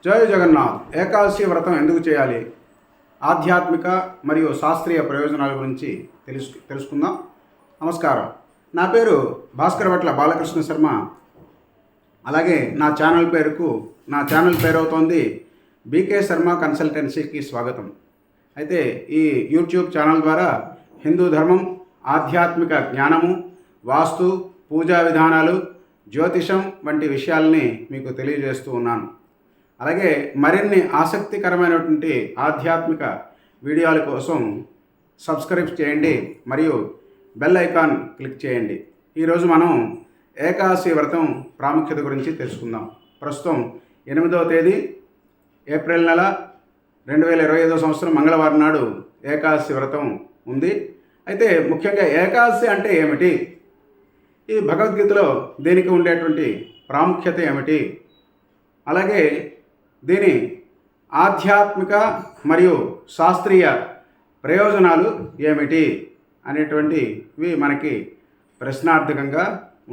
జై జగన్నాథ్. ఏకాదశి వ్రతం ఎందుకు చేయాలి? ఆధ్యాత్మిక మరియు శాస్త్రీయ ప్రయోజనాల గురించి తెలుసుకుందాం. నమస్కారం. నా పేరు భాస్కర్ భట్ల బాలకృష్ణ శర్మ. అలాగే నా ఛానల్ పేరు అవుతోంది బీకే శర్మ కన్సల్టెన్సీకి స్వాగతం. అయితే ఈ యూట్యూబ్ ఛానల్ ద్వారా హిందూ ధర్మం, ఆధ్యాత్మిక జ్ఞానము, వాస్తు, పూజా విధానాలు, జ్యోతిషం వంటి విషయాల్ని మీకు తెలియజేస్తూ ఉన్నాను. అలాగే మరిన్ని ఆసక్తికరమైనటువంటి ఆధ్యాత్మిక వీడియోల కోసం సబ్స్క్రైబ్ చేయండి మరియు బెల్ ఐకాన్ క్లిక్ చేయండి. ఈరోజు మనం ఏకాదశి వ్రతం ప్రాముఖ్యత గురించి తెలుసుకుందాం. ప్రస్తుతం 8వ తేదీ ఏప్రిల్ నెల 2025 సంవత్సరం మంగళవారం నాడు ఏకాదశి వ్రతం ఉంది. అయితే ముఖ్యంగా ఏకాదశి అంటే ఏమిటి? ఈ భగవద్గీతలో దీనికి ఉండేటువంటి ప్రాముఖ్యత ఏమిటి? అలాగే దీని ఆధ్యాత్మిక మరియు శాస్త్రీయ ప్రయోజనాలు ఏమిటి అనేటువంటివి మనకి ప్రశ్నార్థకంగా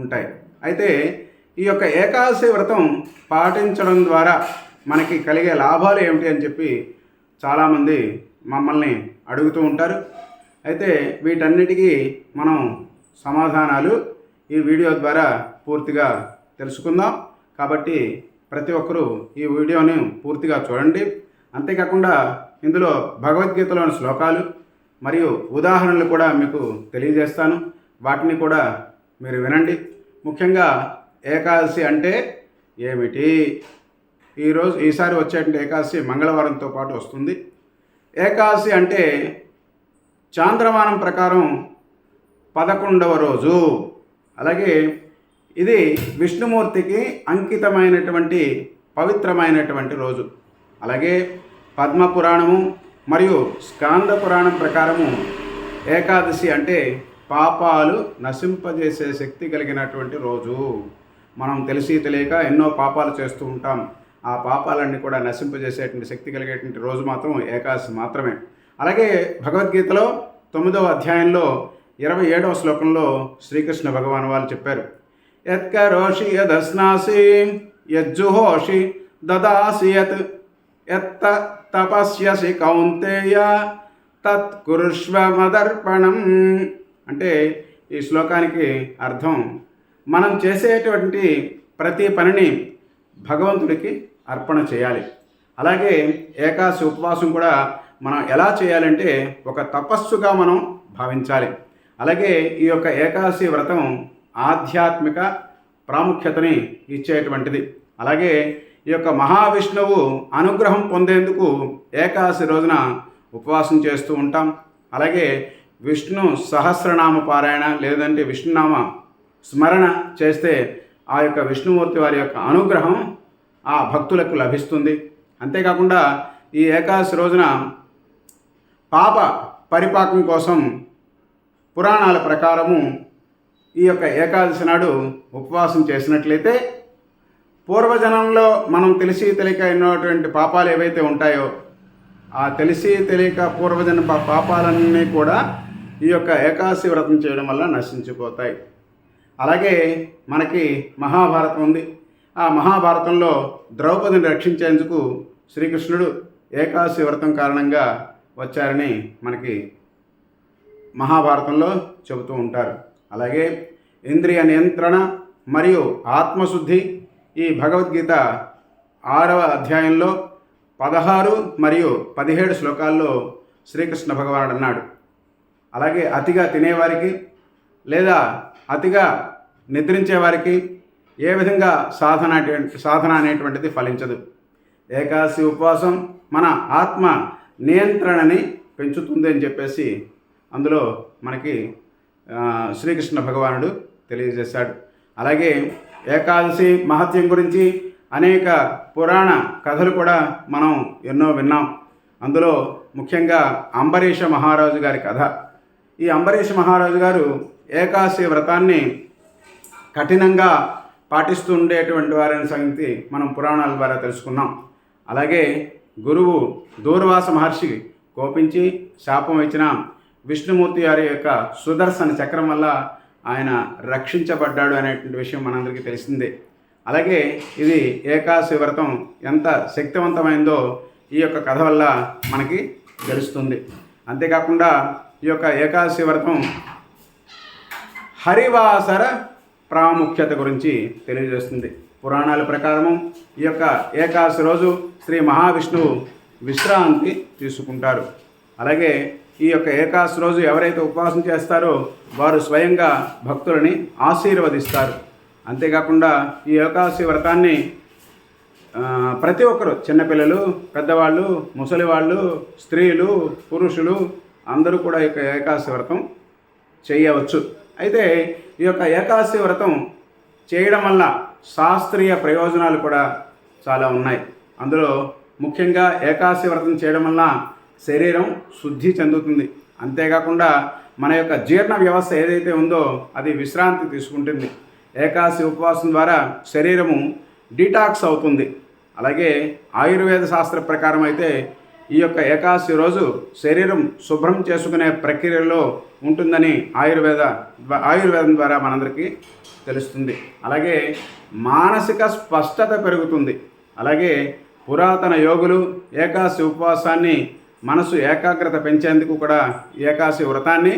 ఉంటాయి. అయితే ఈ యొక్క ఏకాదశి వ్రతం పాటించడం ద్వారా మనకి కలిగే లాభాలు ఏమిటి అని చెప్పి చాలామంది మమ్మల్ని అడుగుతూ ఉంటారు. అయితే వీటన్నిటికీ మనం సమాధానాలు ఈ వీడియో ద్వారా పూర్తిగా తెలుసుకుందాం. కాబట్టి ప్రతి ఒక్కరూ ఈ వీడియోని పూర్తిగా చూడండి. అంతేకాకుండా ఇందులో భగవద్గీతలోని శ్లోకాలు మరియు ఉదాహరణలు కూడా మీకు తెలియజేస్తాను. వాటిని కూడా మీరు వినండి. ముఖ్యంగా ఏకాదశి అంటే ఏమిటి? ఈసారి వచ్చేటువంటి ఏకాదశి మంగళవారంతో పాటు వస్తుంది. ఏకాదశి అంటే చాంద్రమానం ప్రకారం 11వ రోజు. అలాగే ఇది విష్ణుమూర్తికి అంకితమైనటువంటి పవిత్రమైనటువంటి రోజు. అలాగే పద్మపురాణము మరియు స్కాంద పురాణం ప్రకారము ఏకాదశి అంటే పాపాలు నశింపజేసే శక్తి కలిగినటువంటి రోజు. మనం తెలిసి తెలియక ఎన్నో పాపాలు చేస్తూ ఉంటాం. ఆ పాపాలన్నీ కూడా నశింపజేసేటువంటి శక్తి కలిగేటువంటి రోజు మాత్రం ఏకాదశి మాత్రమే. అలాగే భగవద్గీతలో 9వ అధ్యాయంలో 27వ శ్లోకంలో శ్రీకృష్ణ భగవాన్ వాళ్ళు చెప్పారు, యత్కరోషి యదస్నాసి యజ్జుహోషి దదాసి యత్ తపస్యసి కౌంతేయ తత్ కురుష్వ మదర్పణం. అంటే ఈ శ్లోకానికి అర్థం, మనం చేసేటువంటి ప్రతి పనిని భగవంతుడికి అర్పణ చేయాలి. అలాగే ఏకాదశి ఉపవాసం కూడా మనం ఎలా చేయాలంటే ఒక తపస్సుగా మనం భావించాలి. అలాగే ఈ యొక్క ఏకాదశి వ్రతం ఆధ్యాత్మిక ప్రాముఖ్యతని ఇచ్చేటువంటిది. అలాగే ఈ యొక్క మహావిష్ణువు అనుగ్రహం పొందేందుకు ఏకాదశి రోజున ఉపవాసం చేస్తూ ఉంటాం. అలాగే విష్ణు సహస్రనామ పారాయణ లేదంటే విష్ణునామ స్మరణ చేస్తే ఆ యొక్క విష్ణుమూర్తి వారి యొక్క అనుగ్రహం ఆ భక్తులకు లభిస్తుంది. అంతేకాకుండా ఈ ఏకాదశి రోజున పాప పరిపాకం కోసం పురాణాల ప్రకారము ఈ యొక్క ఏకాదశి నాడు ఉపవాసం చేసినట్లయితే పూర్వజనంలో మనం తెలిసి తెలియక ఎన్నోటువంటి పాపాలు ఏవైతే ఉంటాయో ఆ తెలిసి తెలియక పూర్వజన పాపాలన్నీ కూడా ఈ యొక్క ఏకాదశి వ్రతం చేయడం వల్ల నశించిపోతాయి. అలాగే మనకి మహాభారతం ఉంది. ఆ మహాభారతంలో ద్రౌపదిని రక్షించేందుకు శ్రీకృష్ణుడు ఏకాదశి వ్రతం కారణంగా వచ్చారని మనకి మహాభారతంలో చెబుతూ ఉంటారు. అలాగే ఇంద్రియ నియంత్రణ మరియు ఆత్మశుద్ధి ఈ భగవద్గీత 6వ అధ్యాయంలో 16 మరియు 17 శ్లోకాల్లో శ్రీకృష్ణ భగవానుడు అన్నాడు. అలాగే అతిగా తినేవారికి లేదా అతిగా నిద్రించేవారికి ఏ విధంగా సాధన అనేటువంటిది ఫలించదు. ఏకాదశి ఉపవాసం మన ఆత్మ నియంత్రణని పెంచుతుంది అని చెప్పేసి అందులో మనకి శ్రీకృష్ణ భగవానుడు తెలియజేశాడు. అలాగే ఏకాదశి మహత్యం గురించి అనేక పురాణ కథలు కూడా మనం ఎన్నో విన్నాం. అందులో ముఖ్యంగా అంబరీష మహారాజు గారి కథ. ఈ అంబరీష మహారాజు గారు ఏకాదశి వ్రతాన్ని కఠినంగా పాటిస్తూ ఉండేటువంటి వారిని సంగతి మనం పురాణాల ద్వారా తెలుసుకున్నాం. అలాగే గురువు దూర్వాస మహర్షి కోపించి శాపం ఇచ్చిన విష్ణుమూర్తి వారి యొక్క సుదర్శన చక్రం వల్ల ఆయన రక్షించబడ్డాడు అనేటువంటి విషయం మనందరికీ తెలిసిందే. అలాగే ఇది ఏకాదశి వ్రతం ఎంత శక్తివంతమైందో ఈ యొక్క కథ వల్ల మనకి తెలుస్తుంది. అంతేకాకుండా ఈ యొక్క ఏకాదశి వ్రతం హరివాసర ప్రాముఖ్యత గురించి తెలియజేస్తుంది. పురాణాల ప్రకారము ఈ యొక్క ఏకాదశి రోజు శ్రీ మహావిష్ణువు విశ్రాంతి తీసుకుంటారు. అలాగే ఈ యొక్క ఏకాదశి రోజు ఎవరైతే ఉపవాసం చేస్తారో వారు స్వయంగా భక్తులని ఆశీర్వదిస్తారు. అంతేకాకుండా ఈ ఏకాదశి వ్రతాన్ని ప్రతి ఒక్కరు, చిన్నపిల్లలు, పెద్దవాళ్ళు, ముసలి వాళ్ళు, స్త్రీలు, పురుషులు అందరూ కూడా ఈ యొక్క ఏకాదశి వ్రతం చేయవచ్చు. అయితే ఈ యొక్క ఏకాదశి వ్రతం చేయడం వల్ల శాస్త్రీయ ప్రయోజనాలు కూడా చాలా ఉన్నాయి. అందులో ముఖ్యంగా ఏకాదశి వ్రతం చేయడం వల్ల శరీరం శుద్ధి చెందుతుంది. అంతేకాకుండా మన యొక్క జీర్ణ వ్యవస్థ ఏదైతే ఉందో అది విశ్రాంతి తీసుకుంటుంది. ఏకాదశి ఉపవాసం ద్వారా శరీరము డీటాక్స్ అవుతుంది. అలాగే ఆయుర్వేద శాస్త్ర ప్రకారం అయితే ఈ యొక్క ఏకాదశి రోజు శరీరం శుభ్రం చేసుకునే ప్రక్రియలో ఉంటుందని ఆయుర్వేదం ద్వారా మనందరికీ తెలుస్తుంది. అలాగే మానసిక స్పష్టత పెరుగుతుంది. అలాగే పురాతన యోగులు ఏకాదశి ఉపవాసాన్ని మనసు ఏకాగ్రత పెంచేందుకు కూడా ఏకాదశి వ్రతాన్ని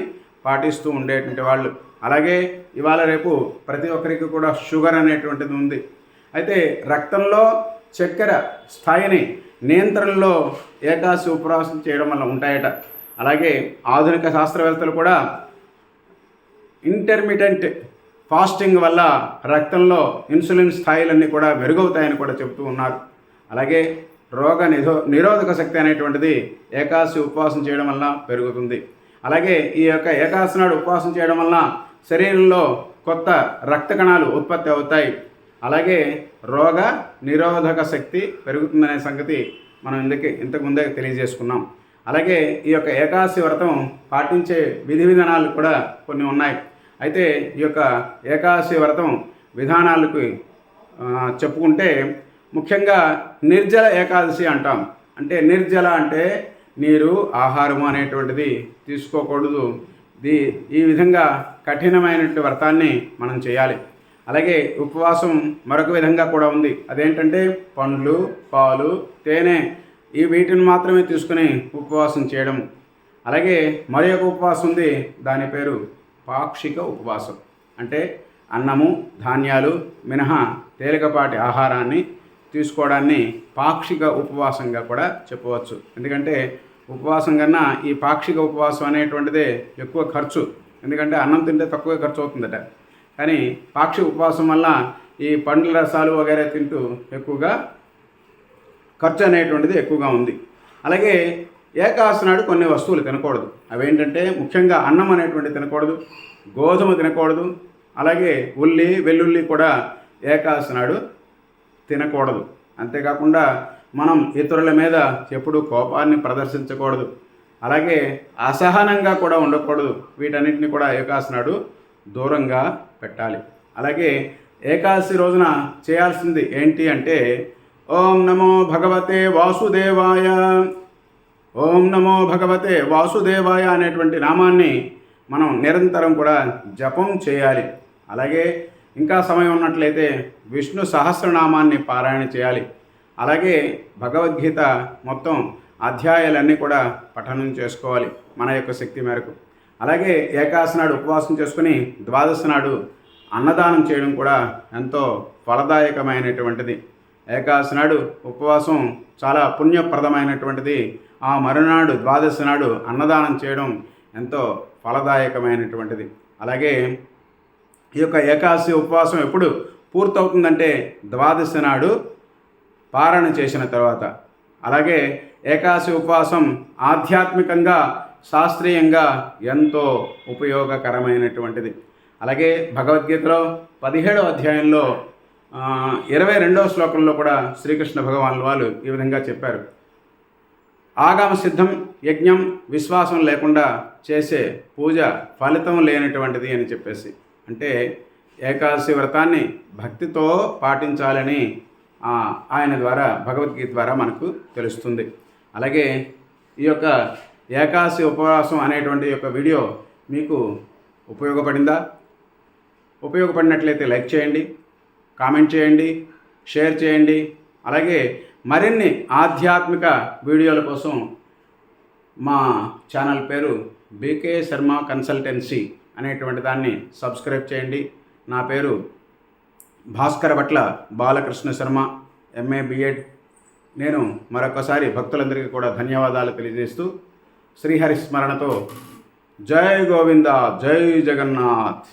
పాటిస్తూ ఉండేటువంటి వాళ్ళు. అలాగే ఇవాళ రేపు ప్రతి ఒక్కరికి కూడా షుగర్ అనేటువంటిది ఉంది. అయితే రక్తంలో చక్కెర స్థాయిని నియంత్రణలో ఏకాదశి ఉపవాసం చేయడం వల్ల ఉంటాయట. అలాగే ఆధునిక శాస్త్రవేత్తలు కూడా ఇంటర్మిటెంట్ ఫాస్టింగ్ వల్ల రక్తంలో ఇన్సులిన్ స్థాయిలన్నీ కూడా మెరుగవుతాయని కూడా చెబుతూ ఉన్నారు. అలాగే రోగ నిరోధక శక్తి అనేటువంటిది ఏకాదశి ఉపవాసం చేయడం వల్ల పెరుగుతుంది. అలాగే ఈ యొక్క ఏకాదశి నాడు ఉపవాసం చేయడం వల్ల శరీరంలో కొత్త రక్త కణాలు ఉత్పత్తి అవుతాయి. అలాగే రోగ నిరోధక శక్తి పెరుగుతుందనే సంగతి మనం ఇంతకు ముందే తెలియజేసుకున్నాం. అలాగే ఈ యొక్క ఏకాదశి వ్రతం పాటించే విధి విధానాలు కూడా కొన్ని ఉన్నాయి. అయితే ఈ యొక్క ఏకాదశి వ్రతం విధానాలకు చెప్పుకుంటే ముఖ్యంగా నిర్జల ఏకాదశి అంటాం. అంటే నిర్జల అంటే నీరు, ఆహారము అనేటువంటిది తీసుకోకూడదు. ఈ విధంగా కఠినమైనటువంటి వ్రతాన్ని మనం చేయాలి. అలాగే ఉపవాసం మరొక విధంగా కూడా ఉంది. అదేంటంటే పండ్లు, పాలు, తేనె వీటిని మాత్రమే తీసుకుని ఉపవాసం చేయడం. అలాగే మరి ఒక ఉపవాసం ఉంది, దాని పేరు పాక్షిక ఉపవాసం. అంటే అన్నము, ధాన్యాలు మినహా తేలికపాటి ఆహారాన్ని తీసుకోవడాన్ని పాక్షిక ఉపవాసంగా కూడా చెప్పవచ్చు. ఎందుకంటే ఉపవాసం కన్నా ఈ పాక్షిక ఉపవాసం అనేటువంటిదే ఎక్కువ ఖర్చు. ఎందుకంటే అన్నం తింటే తక్కువ ఖర్చు అవుతుందట. కానీ పాక్షిక ఉపవాసం వల్ల ఈ పండ్ల రసాలు వగైరా తింటూ ఎక్కువగా ఖర్చు అనేటువంటిది ఎక్కువగా ఉంది. అలాగే ఏకాదశి నాడు కొన్ని వస్తువులు తినకూడదు. అవేంటంటే ముఖ్యంగా అన్నం అనేటువంటిది తినకూడదు, గోధుమ తినకూడదు, అలాగే ఉల్లి, వెల్లుల్లి కూడా ఏకాదశి నాడు తినకూడదు. అంతేకాకుండా మనం ఇతరుల మీద ఎప్పుడూ కోపాన్ని ప్రదర్శించకూడదు. అలాగే అసహనంగా కూడా ఉండకూడదు. వీటన్నిటిని కూడా ఏకాదశి నాడు దూరంగా పెట్టాలి. అలాగే ఏకాదశి రోజున చేయాల్సింది ఏంటి అంటే ఓం నమో భగవతే వాసుదేవాయ, ఓం నమో భగవతే వాసుదేవాయ అనేటువంటి నామాన్ని మనం నిరంతరం కూడా జపం చేయాలి. అలాగే ఇంకా సమయం ఉన్నట్లయితే విష్ణు సహస్రనామాన్ని పారాయణ చేయాలి. అలాగే భగవద్గీత మొత్తం అధ్యాయాలన్నీ కూడా పఠనం చేసుకోవాలి మన యొక్క శక్తి మేరకు. అలాగే ఏకాదశి నాడు ఉపవాసం చేసుకుని ద్వాదశి నాడు అన్నదానం చేయడం కూడా ఎంతో ఫలదాయకమైనటువంటిది. ఏకాదశి నాడు ఉపవాసం చాలా పుణ్యప్రదమైనటువంటిది. ఆ మరునాడు ద్వాదశి నాడు అన్నదానం చేయడం ఎంతో ఫలదాయకమైనటువంటిది. అలాగే ఈ యొక్క ఏకాదశి ఉపవాసం ఎప్పుడు పూర్తవుతుందంటే ద్వాదశి నాడు పారణ చేసిన తర్వాత. అలాగే ఏకాదశి ఉపవాసం ఆధ్యాత్మికంగా, శాస్త్రీయంగా ఎంతో ఉపయోగకరమైనటువంటిది. అలాగే భగవద్గీతలో 17వ అధ్యాయంలో 22వ శ్లోకంలో కూడా శ్రీకృష్ణ భగవానుల వాళ్ళు ఈ విధంగా చెప్పారు. ఆగమ సిద్ధం యజ్ఞం విశ్వాసం లేకుండా చేసే పూజ ఫలితం లేనటువంటిది అని చెప్పేసి. అంటే ఏకాదశి వ్రతాన్ని భక్తితో పాటించాలని ఆయన ద్వారా, భగవద్గీత ద్వారా మనకు తెలుస్తుంది. అలాగే ఈ యొక్క ఏకాదశి ఉపవాసం అనేటువంటి యొక్క వీడియో మీకు ఉపయోగపడిందా? ఉపయోగపడినట్లయితే లైక్ చేయండి, కామెంట్ చేయండి, షేర్ చేయండి. అలాగే మరిన్ని ఆధ్యాత్మిక వీడియోల కోసం మా ఛానల్ పేరు బీకే శర్మ కన్సల్టెన్సీ అనేటువంటి దాన్ని సబ్స్క్రైబ్ చేయండి. నా పేరు భాస్కర భట్ల బాలకృష్ణ శర్మ, ఎంఏ బిఎడ్. నేను మరొకసారి భక్తులందరికీ కూడా ధన్యవాదాలు తెలియజేస్తూ శ్రీహరి స్మరణతో జై గోవింద, జై జగన్నాథ్.